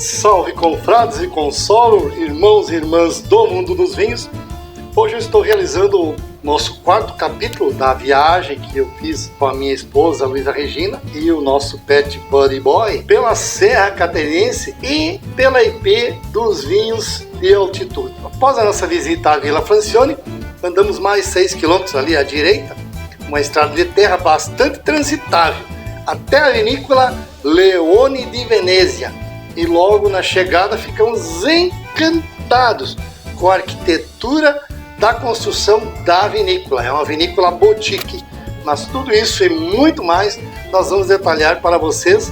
Salve confrades e consolo, irmãos e irmãs do mundo dos vinhos. Hoje eu estou realizando o nosso quarto capítulo da viagem que eu fiz com a minha esposa Luísa Regina e o nosso pet buddy boy pela Serra Catarinense e pela IP dos vinhos de altitude. Após a nossa visita à Vila Francione, andamos mais 6 km ali à direita, uma estrada de terra bastante transitável, até a vinícola Leone di Venezia. E logo na chegada ficamos encantados com a arquitetura da construção da vinícola. É uma vinícola boutique, mas tudo isso e muito mais nós vamos detalhar para vocês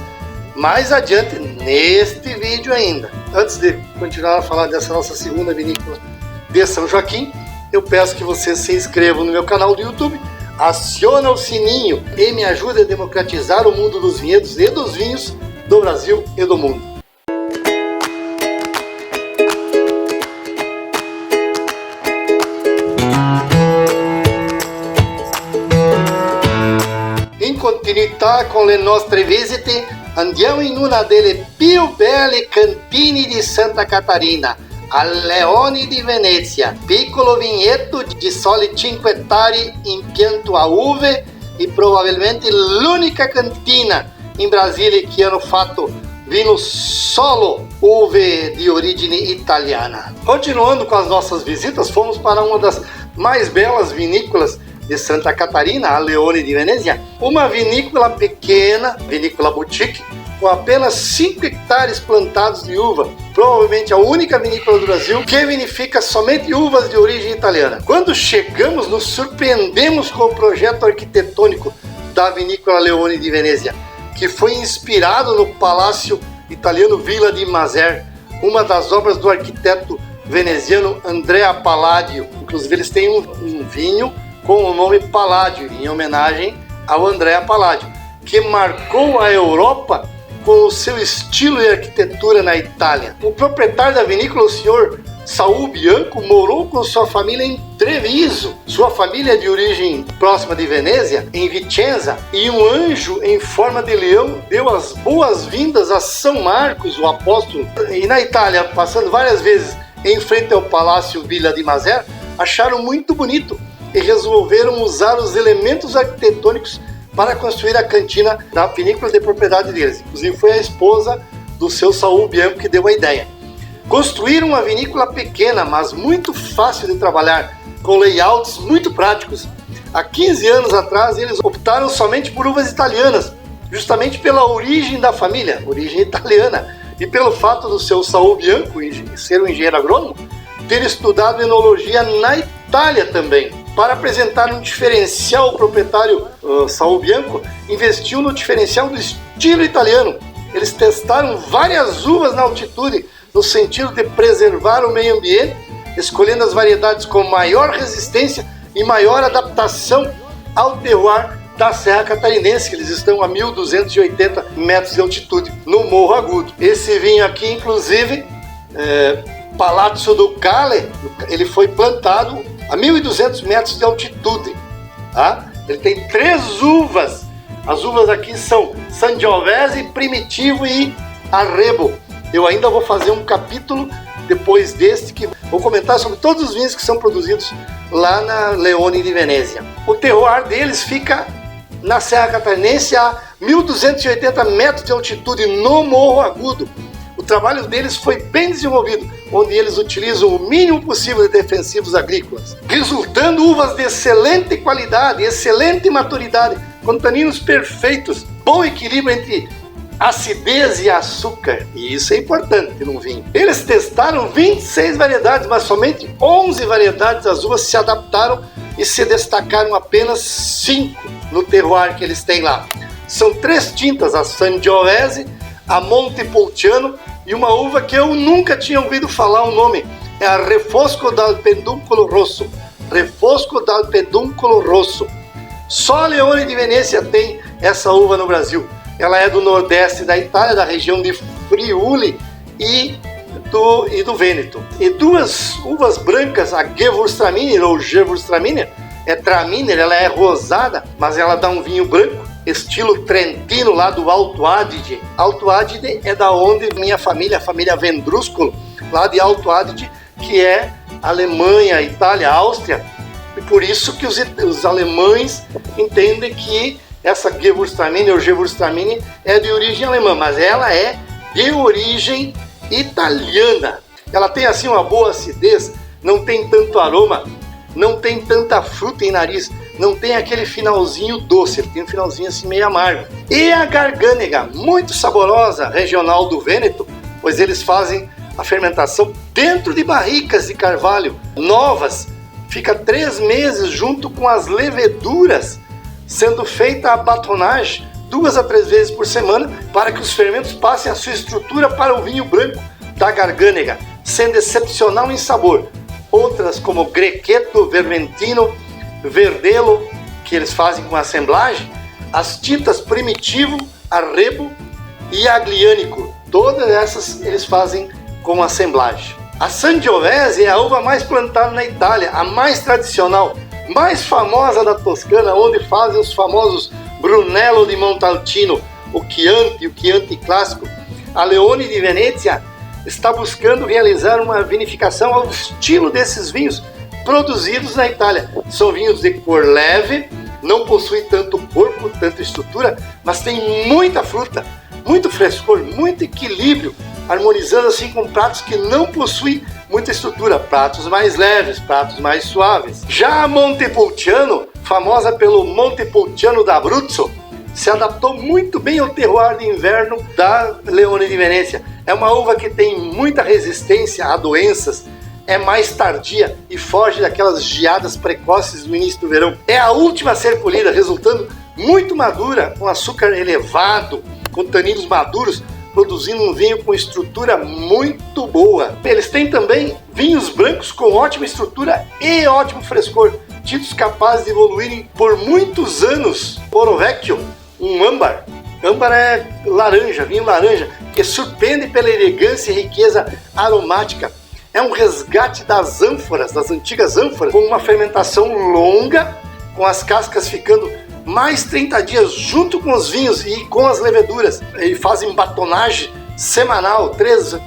mais adiante neste vídeo ainda. Antes de continuar a falar dessa nossa segunda vinícola de São Joaquim, eu peço que vocês se inscrevam no meu canal do YouTube, aciona o sininho e me ajude a democratizar o mundo dos vinhedos e dos vinhos do Brasil e do mundo. In continuità con le nostre visite, andiamo in una delle più belle cantine di Santa Catarina, a Leone di Venezia, piccolo vigneto di soli 5 ettari, impianto a uve e probabilmente l'unica cantina in Brasile che hanno fatto vino solo uve de origine italiana. Continuando com as nossas visitas, fomos para uma das mais belas vinícolas de Santa Catarina, a Leone di Venezia, uma vinícola pequena, vinícola boutique, com apenas 5 hectares plantados de uva, provavelmente a única vinícola do Brasil que vinifica somente uvas de origem italiana. Quando chegamos, nos surpreendemos com o projeto arquitetônico da vinícola Leone di Venezia, que foi inspirado no palácio italiano Villa di Maser, uma das obras do arquiteto veneziano Andrea Palladio. Inclusive eles têm um vinho com o nome Palladio, em homenagem ao Andrea Palladio, que marcou a Europa com o seu estilo e arquitetura na Itália. O proprietário da vinícola, o senhor Saul Bianco, morou com sua família em Treviso. Sua família é de origem próxima de Venezia, em Vicenza, e um anjo em forma de leão deu as boas-vindas a São Marcos, o apóstolo. E na Itália, passando várias vezes em frente ao Palácio Villa di Maser, acharam muito bonito e resolveram usar os elementos arquitetônicos para construir a cantina da vinícola de propriedade deles. Inclusive foi a esposa do seu Saul Bianco que deu a ideia. Construíram uma vinícola pequena, mas muito fácil de trabalhar, com layouts muito práticos. Há 15 anos atrás eles optaram somente por uvas italianas, justamente pela origem da família, origem italiana, e pelo fato do seu Saul Bianco ser um engenheiro agrônomo, ter estudado enologia na Itália também. Para apresentar um diferencial, o proprietário Saul Bianco investiu no diferencial do estilo italiano. Eles testaram várias uvas na altitude, no sentido de preservar o meio ambiente, escolhendo as variedades com maior resistência e maior adaptação ao terroir da Serra Catarinense, que eles estão a 1.280 metros de altitude, no Morro Agudo. Esse vinho aqui, inclusive, Palazzo Ducale, ele foi plantado a 1.200 metros de altitude. Tá? Ele tem 3 uvas. As uvas aqui são Sangiovese, Primitivo e Arrebo. Eu ainda vou fazer um capítulo depois deste, que vou comentar sobre todos os vinhos que são produzidos lá na Leone di Venezia. O terroir deles fica na Serra Catarinense a 1.280 metros de altitude, no Morro Agudo. O trabalho deles foi bem desenvolvido, onde eles utilizam o mínimo possível de defensivos agrícolas, resultando uvas de excelente qualidade, excelente maturidade, com taninos perfeitos, bom equilíbrio entre acidez e açúcar, e isso é importante num vinho. Eles testaram 26 variedades, mas somente 11 variedades das uvas se adaptaram e se destacaram apenas 5 no terroir que eles têm lá. São 3 tintas, a Sangiovese, a Montepulciano e uma uva que eu nunca tinha ouvido falar o nome, é a Refosco dal Pedúnculo Rosso. Refosco dal Pedúnculo Rosso. Só a Leone di Venezia tem essa uva no Brasil. Ela é do nordeste da Itália, da região de Friuli e do Vêneto. E 2 uvas brancas, a Gewürztraminer ou Gewürztraminer, é Traminer, ela é rosada, mas ela dá um vinho branco. estilo trentino lá do Alto Adige. Alto Adige é da onde minha família, a família Vendrúsculo, lá de Alto Adige, que é Alemanha, Itália, Áustria. E por isso que os alemães entendem que essa Gewürztraminer ou Gewürztraminer é de origem alemã, mas ela é de origem italiana. Ela tem assim uma boa acidez, não tem tanto aroma, não tem tanta fruta em nariz, não tem aquele finalzinho doce, ele tem um finalzinho assim meio amargo. E a Garganega, muito saborosa, regional do Vêneto, pois eles fazem a fermentação dentro de barricas de carvalho novas, fica 3 meses junto com as leveduras, sendo feita a batonagem 2 a 3 vezes por semana para que os fermentos passem a sua estrutura para o vinho branco da Garganega, sendo excepcional em sabor. Outras como Grechetto, Vermentino, Verdelo, que eles fazem com assemblagem, as tintas Primitivo, Arrebo e Aglianico, todas essas eles fazem com assemblagem. A Sangiovese é a uva mais plantada na Itália, a mais tradicional, mais famosa da Toscana, onde fazem os famosos Brunello di Montalcino, o Chianti clássico. A Leone di Venezia está buscando realizar uma vinificação ao estilo desses vinhos produzidos na Itália. São vinhos de cor leve, não possuem tanto corpo, tanta estrutura, mas tem muita fruta, muito frescor, muito equilíbrio, harmonizando assim com pratos que não possuem muita estrutura, pratos mais leves, pratos mais suaves. Já a Montepulciano, famosa pelo Montepulciano d'Abruzzo, se adaptou muito bem ao terroir de inverno da Leone di Venezia. É uma uva que tem muita resistência a doenças, é mais tardia e foge daquelas geadas precoces no início do verão. É a última a ser colhida, resultando muito madura, com açúcar elevado, com taninos maduros, produzindo um vinho com estrutura muito boa. Eles têm também vinhos brancos com ótima estrutura e ótimo frescor, títulos capazes de evoluírem por muitos anos. Oro Vecchio, um âmbar. Âmbar é laranja, vinho laranja, que surpreende pela elegância e riqueza aromática. É um resgate das ânforas, das antigas ânforas, com uma fermentação longa, com as cascas ficando mais 30 dias junto com os vinhos e com as leveduras. Eles fazem batonagem semanal,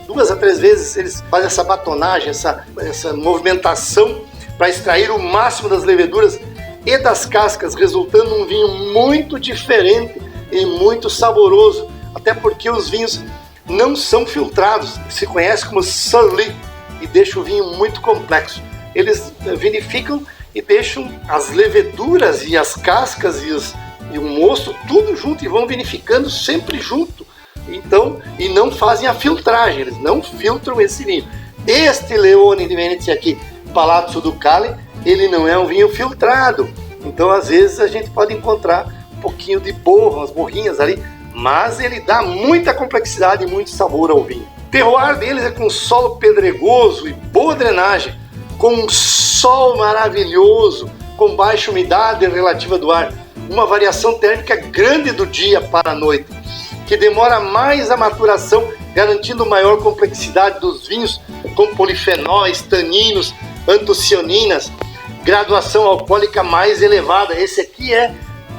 2 a 3 vezes eles fazem essa batonagem, essa movimentação para extrair o máximo das leveduras e das cascas, resultando num vinho muito diferente e muito saboroso, até porque os vinhos não são filtrados, se conhece como surly, e deixa o vinho muito complexo. Eles vinificam e deixam as leveduras e as cascas e o mosto tudo junto e vão vinificando sempre junto. Então, e não fazem a filtragem, eles não filtram esse vinho. Este Leone di Venezia aqui, Palazzo Ducale, ele não é um vinho filtrado. Então, às vezes, a gente pode encontrar um pouquinho de borra, umas borrinhas ali, mas ele dá muita complexidade e muito sabor ao vinho. O terroir deles é com solo pedregoso e boa drenagem, com um sol maravilhoso, com baixa umidade relativa do ar, uma variação térmica grande do dia para a noite, que demora mais a maturação, garantindo maior complexidade dos vinhos, com polifenóis, taninos, antocianinas, graduação alcoólica mais elevada. Esse aqui é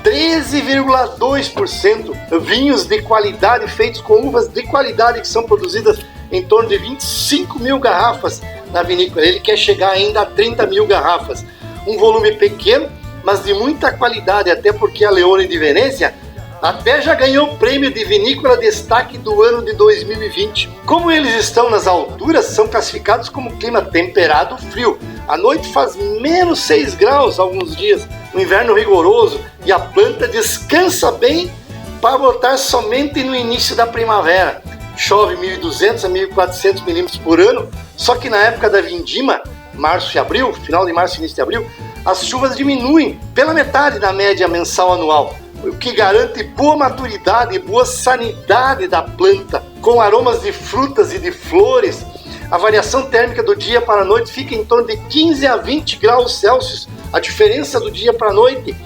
13,2%. Vinhos de qualidade feitos com uvas de qualidade que são produzidas em torno de 25 mil garrafas na vinícola. Ele quer chegar ainda a 30 mil garrafas. Um volume pequeno, mas de muita qualidade, até porque a Leone di Venezia até já ganhou o prêmio de vinícola destaque do ano de 2020. Como eles estão nas alturas, são classificados como clima temperado frio. À noite faz menos 6 graus alguns dias, um inverno rigoroso, e a planta descansa bem para brotar somente no início da primavera. Chove 1.200 a 1.400 milímetros por ano, só que na época da vindima, março e abril, final de março e início de abril, as chuvas diminuem pela metade da média mensal anual, o que garante boa maturidade e boa sanidade da planta, com aromas de frutas e de flores. A variação térmica do dia para a noite fica em torno de 15 a 20 graus Celsius, a diferença do dia para a noite,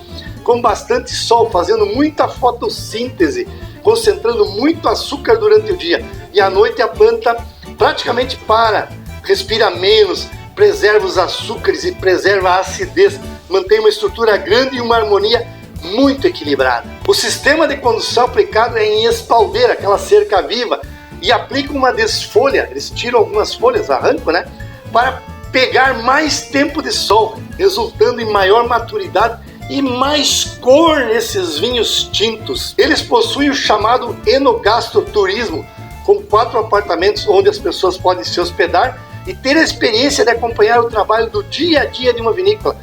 com bastante sol, fazendo muita fotossíntese, concentrando muito açúcar durante o dia, e à noite a planta praticamente para, respira menos, preserva os açúcares e preserva a acidez, mantém uma estrutura grande e uma harmonia muito equilibrada. O sistema de condução aplicado é em espaldeira, aquela cerca viva, e aplica uma desfolha, eles tiram algumas folhas, arrancam, né, para pegar mais tempo de sol, resultando em maior maturidade e mais cor nesses vinhos tintos. Eles possuem o chamado enogastroturismo, com 4 apartamentos onde as pessoas podem se hospedar e ter a experiência de acompanhar o trabalho do dia a dia de uma vinícola,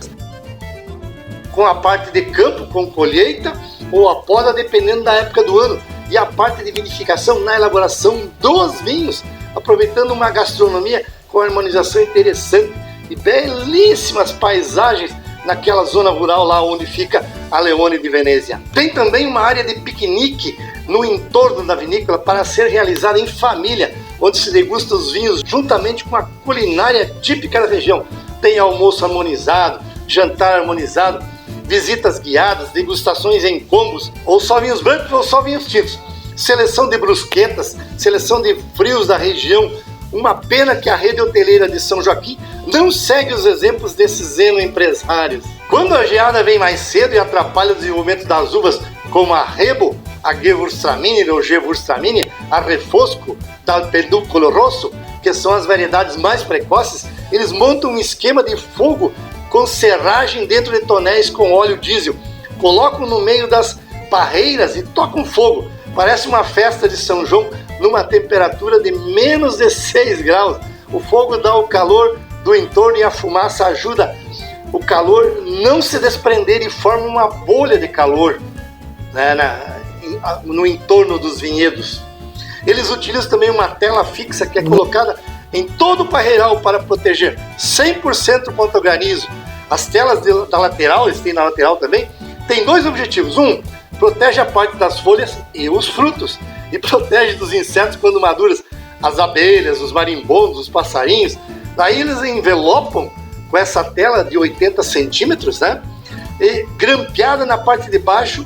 com a parte de campo, com colheita ou a poda, dependendo da época do ano, e a parte de vinificação na elaboração dos vinhos, aproveitando uma gastronomia com harmonização interessante e belíssimas paisagens naquela zona rural lá onde fica a Leone di Venezia. Tem também uma área de piquenique no entorno da vinícola para ser realizada em família, onde se degusta os vinhos juntamente com a culinária típica da região. Tem almoço harmonizado, jantar harmonizado, visitas guiadas, degustações em combos, ou só vinhos brancos ou só vinhos tintos, seleção de brusquetas, seleção de frios da região. Uma pena que a rede hoteleira de São Joaquim não segue os exemplos desses enoempresários. Quando a geada vem mais cedo e atrapalha o desenvolvimento das uvas, como a Rebo, a Gewürztraminer ou Gewürztraminer, a Refosco, da Pedúnculo Rosso, que são as variedades mais precoces, eles montam um esquema de fogo com serragem dentro de tonéis com óleo diesel, colocam no meio das parreiras e tocam fogo. Parece uma festa de São João numa temperatura de menos de 6 graus. O fogo dá o calor do entorno e a fumaça ajuda o calor não se desprender e forma uma bolha de calor, né, no entorno dos vinhedos. Eles utilizam também uma tela fixa que é colocada em todo o parreiral para proteger 100% contra o granizo. As telas da lateral, eles têm na lateral também, tem 2 objetivos. Um, protege a parte das folhas e os frutos, e protege dos insetos quando maduras, as abelhas, os marimbondos, os passarinhos. Daí eles envelopam com essa tela de 80 centímetros, né? E grampeada na parte de baixo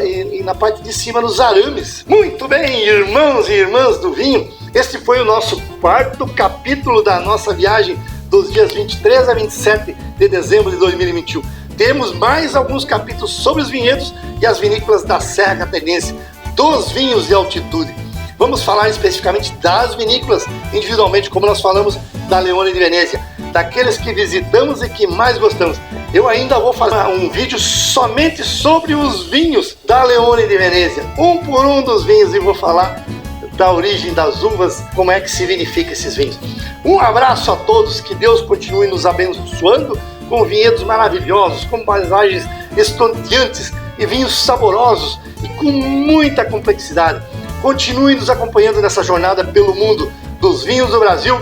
e na parte de cima nos arames. Muito bem, irmãos e irmãs do vinho, este foi o nosso 4º capítulo da nossa viagem dos dias 23 a 27 de dezembro de 2021. Temos mais alguns capítulos sobre os vinhedos e as vinícolas da Serra Catarinense, dos vinhos de altitude. Vamos falar especificamente das vinícolas individualmente, como nós falamos da Leone di Venezia, daqueles que visitamos e que mais gostamos. Eu ainda vou fazer um vídeo somente sobre os vinhos da Leone di Venezia, um por um dos vinhos, e vou falar da origem das uvas, como é que se vinifica esses vinhos. Um abraço a todos, que Deus continue nos abençoando com vinhedos maravilhosos, com paisagens estonteantes e vinhos saborosos e com muita complexidade. Continue nos acompanhando nessa jornada pelo mundo dos vinhos do Brasil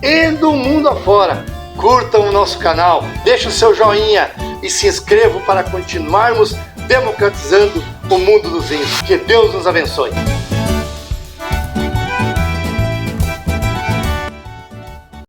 e do mundo afora. Curtam o nosso canal, deixe o seu joinha e se inscrevam para continuarmos democratizando o mundo dos vinhos. Que Deus nos abençoe.